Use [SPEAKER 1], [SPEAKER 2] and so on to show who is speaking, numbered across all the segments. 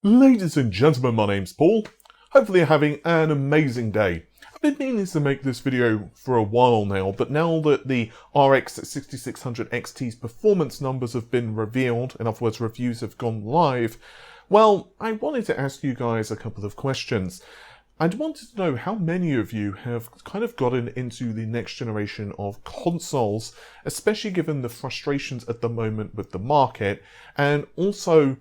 [SPEAKER 1] Ladies and gentlemen, my name's Paul. Hopefully you're having an amazing day. I've been meaning to make this video for a while now, but now that the RX 6600 XT's performance numbers have been revealed, in other words reviews have gone live, well, I wanted to ask you guys a couple of questions. I wanted to know how many of you have kind of gotten into the next generation of consoles, especially given the frustrations at the moment with the market, and also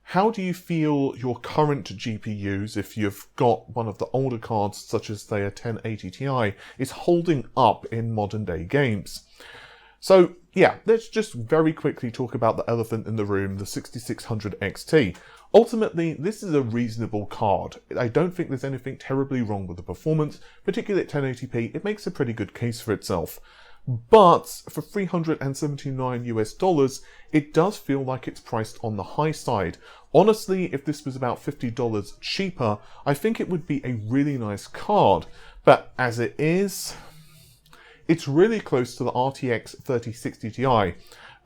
[SPEAKER 1] how do you feel your current GPUs, if you've got one of the older cards such as say a 1080 Ti, is holding up in modern day games? So yeah, let's just very quickly talk about the elephant in the room, the 6600 XT. Ultimately, this is a reasonable card. I don't think there's anything terribly wrong with the performance, particularly at 1080p, it makes a pretty good case for itself. But for $379 US, it does feel like it's priced on the high side. Honestly, if this was about $50 cheaper, I think it would be a really nice card. But as it is, it's really close to the RTX 3060 Ti.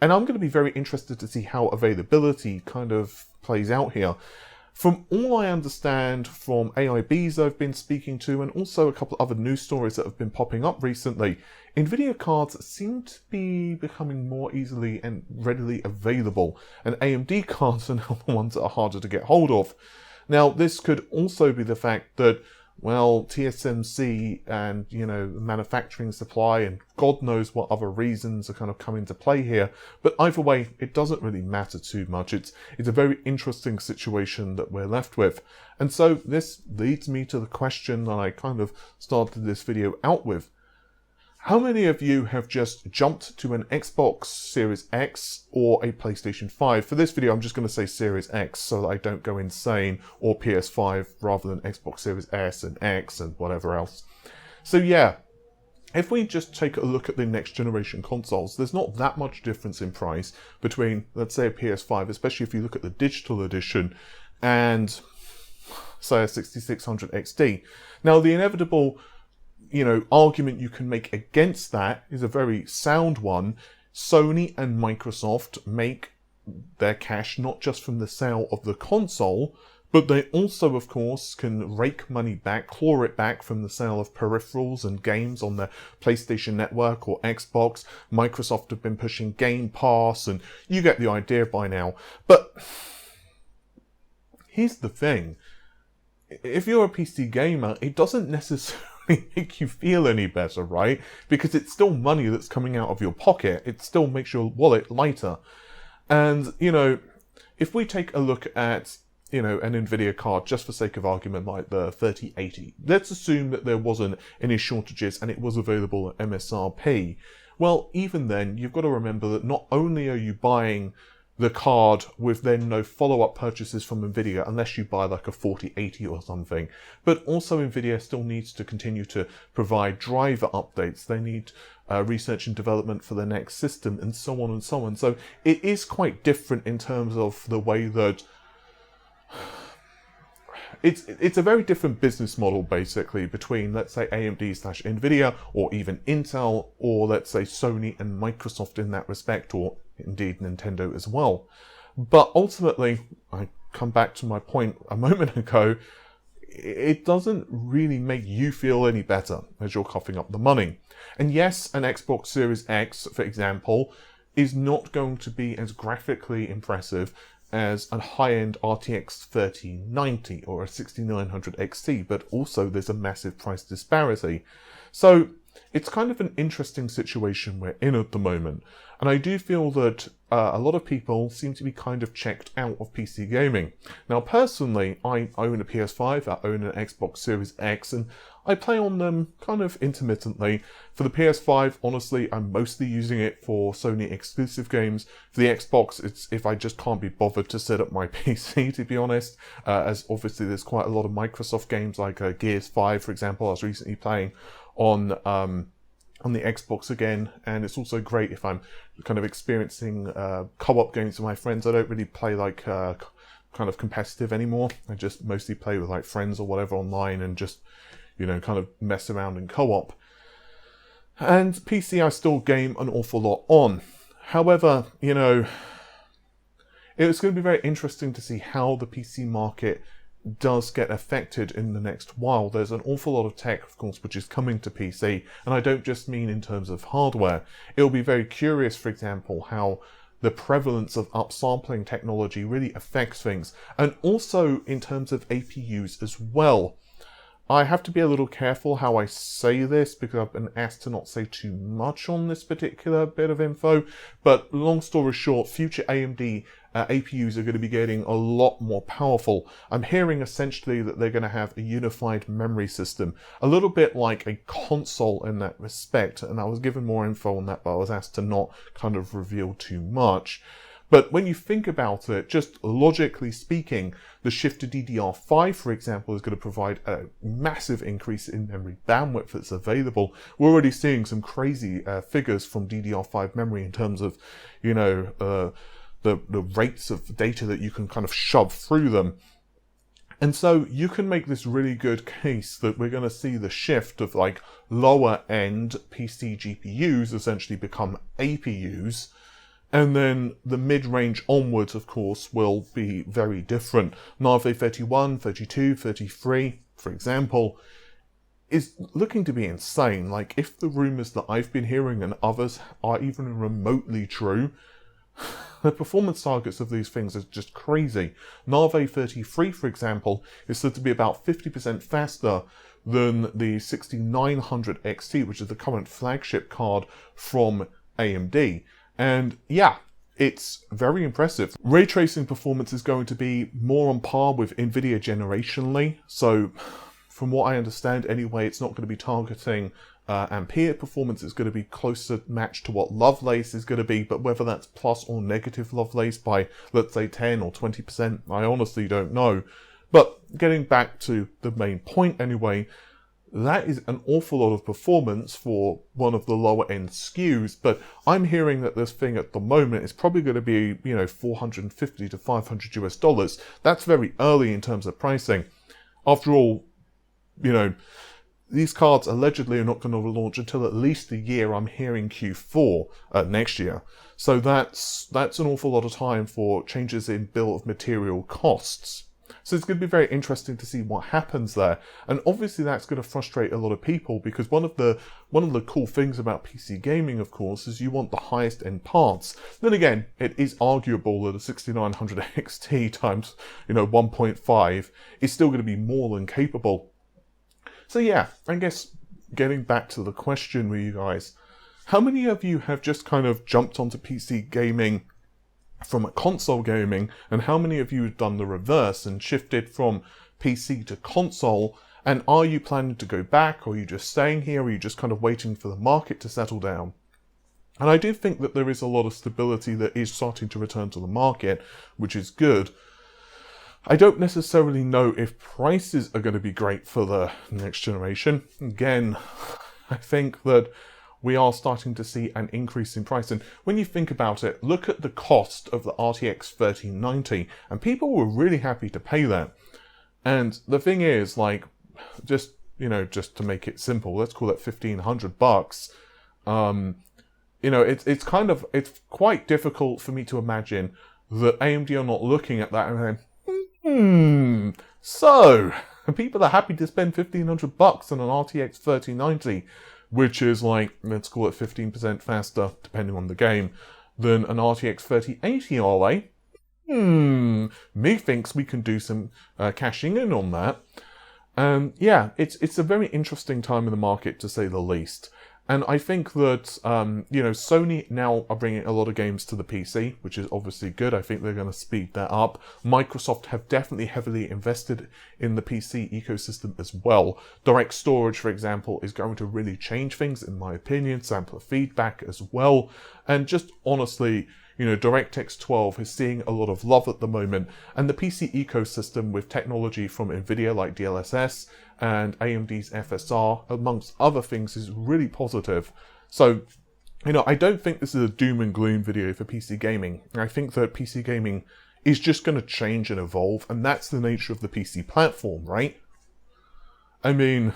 [SPEAKER 1] And I'm going to be very interested to see how availability kind of plays out here. From all I understand from AIBs I've been speaking to, and also a couple of other news stories that have been popping up recently, Nvidia cards seem to be becoming more easily and readily available, and AMD cards are now the ones that are harder to get hold of. Now, this could also be the fact that, well, TSMC and, manufacturing supply and God knows what other reasons are kind of come into play here. But either way, it doesn't really matter too much. It's a very interesting situation that we're left with. And so this leads me to the question that I kind of started this video out with. How many of you have just jumped to an Xbox Series X or a PlayStation 5? For this video, I'm just going to say Series X so that I don't go insane, or PS5 rather than Xbox Series S and X and whatever else. So yeah, if we just take a look at the next generation consoles, there's not that much difference in price between, let's say, a PS5, especially if you look at the digital edition, and say a 6600 XT. Now, the inevitable argument you can make against that is a very sound one. Sony and Microsoft make their cash not just from the sale of the console, but they also, of course, can rake money back, claw it back from the sale of peripherals and games on their PlayStation Network or Xbox. Microsoft have been pushing Game Pass, and you get the idea by now. But here's the thing. If you're a PC gamer, it doesn't necessarily make you feel any better, right? Because it's still money that's coming out of your pocket. It still makes your wallet lighter. And, if we take a look at, an Nvidia card, just for sake of argument, like the 3080, let's assume that there wasn't any shortages and it was available at MSRP. Well, even then, you've got to remember that not only are you buying the card with then no follow-up purchases from Nvidia unless you buy like a 4080 or something. But also Nvidia still needs to continue to provide driver updates. They need research and development for the next system and so on and so on. So it is quite different in terms of the way that it's a very different business model basically between, let's say, AMD/Nvidia or even Intel, or let's say Sony and Microsoft in that respect, or indeed Nintendo as well. But ultimately, I come back to my point a moment ago, it doesn't really make you feel any better as you're coughing up the money. And yes, an Xbox Series X, for example, is not going to be as graphically impressive as a high-end RTX 3090 or a 6900 XT, but also there's a massive price disparity. So it's kind of an interesting situation we're in at the moment. And I do feel that a lot of people seem to be kind of checked out of PC gaming. Now, personally, I own a PS5, I own an Xbox Series X, and I play on them kind of intermittently. For the PS5, honestly, I'm mostly using it for Sony exclusive games. For the Xbox, it's if I just can't be bothered to set up my PC, to be honest, as obviously there's quite a lot of Microsoft games like Gears 5, for example, I was recently playing on the Xbox again, and it's also great if I'm kind of experiencing co-op games with my friends. I don't really play like kind of competitive anymore. I just mostly play with like friends or whatever online and just, kind of mess around in co-op. And PC I still game an awful lot on. However, it's going to be very interesting to see how the PC market does get affected in the next while. There's an awful lot of tech, of course, which is coming to PC, and I don't just mean in terms of hardware. It'll be very curious, for example, how the prevalence of upsampling technology really affects things, and also in terms of APUs as well. I have to be a little careful how I say this because I've been asked to not say too much on this particular bit of info, but long story short, future AMD APUs are going to be getting a lot more powerful. I'm hearing essentially that they're going to have a unified memory system, a little bit like a console in that respect, and I was given more info on that, but I was asked to not kind of reveal too much. But when you think about it, just logically speaking, the shift to DDR5, for example, is going to provide a massive increase in memory bandwidth that's available. We're already seeing some crazy figures from DDR5 memory in terms of, you know, the rates of data that you can kind of shove through them. And so you can make this really good case that we're going to see the shift of like lower end PC GPUs essentially become APUs. And then the mid-range onwards, of course, will be very different. Navi 31, 32, 33, for example, is looking to be insane. Like, if the rumors that I've been hearing and others are even remotely true, the performance targets of these things is just crazy. Navi 33, for example, is said to be about 50% faster than the 6900 XT, which is the current flagship card from AMD. And yeah, it's very impressive. Ray tracing performance is going to be more on par with Nvidia generationally. So from what I understand anyway, it's not going to be targeting Ampere performance. It's going to be closer matched to what Lovelace is going to be, but whether that's plus or negative Lovelace by, let's say, 10 or 20%, I honestly don't know. But getting back to the main point anyway, that is an awful lot of performance for one of the lower end SKUs, but I'm hearing that this thing at the moment is probably going to be, you know, $450 to $500 US. That's very early in terms of pricing. After all, you know, these cards allegedly are not going to launch until at least a year. I'm hearing Q4 next year. So that's an awful lot of time for changes in bill of material costs. So it's going to be very interesting to see what happens there. And obviously that's going to frustrate a lot of people because one of the cool things about PC gaming, of course, is you want the highest end parts. Then again, it is arguable that a 6900 XT times, you know, 1.5 is still going to be more than capable. So yeah, I guess getting back to the question with you guys, how many of you have just kind of jumped onto PC gaming from a console gaming, and how many of you have done the reverse and shifted from PC to console? And are you planning to go back, or are you just staying here, or are you just kind of waiting for the market to settle down? And I do think that there is a lot of stability that is starting to return to the market, which is good. I don't necessarily know if prices are going to be great for the next generation. Again, I think that we are starting to see an increase in price. And when you think about it, look at the cost of the RTX 3090, and people were really happy to pay that. And the thing is, like, just to make it simple, let's call it $1,500. You know, it's quite difficult for me to imagine that AMD are not looking at that and saying, so people are happy to spend $1,500 on an RTX 3090. Which is like, let's call it 15% faster, depending on the game, than an RTX 3080, are they? Methinks we can do some cashing in on that. And yeah, it's a very interesting time in the market, to say the least. And I think that, you know, Sony now are bringing a lot of games to the PC, which is obviously good. I think they're going to speed that up. Microsoft have definitely heavily invested in the PC ecosystem as well. Direct storage, for example, is going to really change things, in my opinion. Sampler feedback as well. And just honestly, you know, DirectX 12 is seeing a lot of love at the moment. And the PC ecosystem with technology from Nvidia like DLSS and AMD's FSR, amongst other things, is really positive. So, you know, I don't think this is a doom and gloom video for PC gaming. I think that PC gaming is just going to change and evolve, and that's the nature of the PC platform, right? I mean,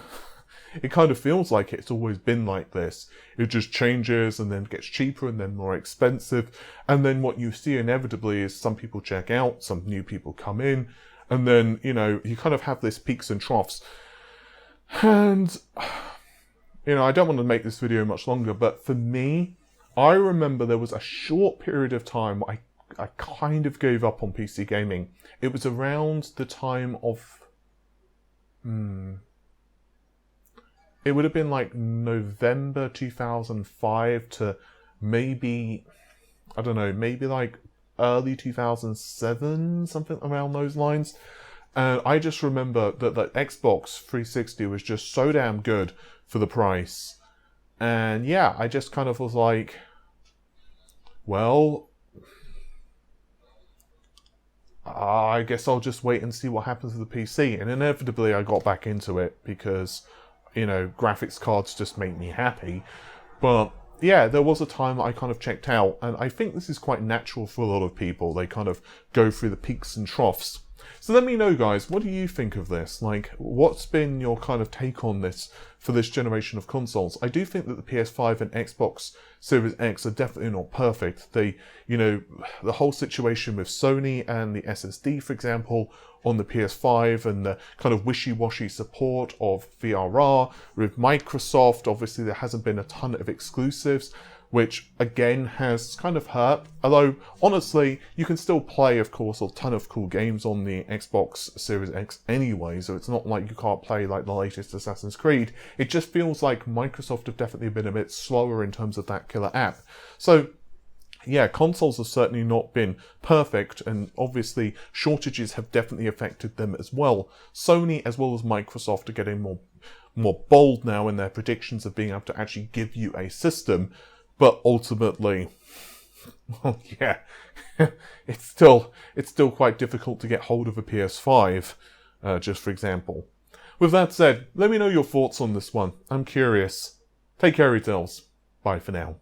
[SPEAKER 1] it kind of feels like it's always been like this. It just changes and then gets cheaper and then more expensive. And then what you see inevitably is some people check out, some new people come in, and then, you know, you kind of have this peaks and troughs. And, you know, I don't want to make this video much longer, but for me, I remember there was a short period of time where I kind of gave up on PC gaming. It was around the time of... It would have been like November 2005 to maybe, I don't know, maybe like early 2007, something around those lines. And I just remember that the Xbox 360 was just so damn good for the price. And yeah, I just kind of was like, well, I guess I'll just wait and see what happens with the PC. And inevitably I got back into it because, you know, graphics cards just make me happy. But yeah, there was a time I kind of checked out, and I think this is quite natural for a lot of people. They kind of go through the peaks and troughs. So let me know, guys, what do you think of this? Like, what's been your kind of take on this for this generation of consoles? I do think that the PS5 and Xbox Series X are definitely not perfect. They, you know, the whole situation with Sony and the SSD, for example, on the PS5, and the kind of wishy-washy support of VRR with Microsoft. Obviously, there hasn't been a ton of exclusives, which again has kind of hurt. Although, honestly, you can still play, of course, a ton of cool games on the Xbox Series X anyway, so it's not like you can't play like the latest Assassin's Creed. It just feels like Microsoft have definitely been a bit slower in terms of that killer app. So, yeah, consoles have certainly not been perfect, and obviously shortages have definitely affected them as well. Sony as well as Microsoft are getting more bold now in their predictions of being able to actually give you a system. But ultimately, well, yeah, it's still quite difficult to get hold of a PS5, just for example. With that said, let me know your thoughts on this one. I'm curious. Take care, yourselves. Bye for now.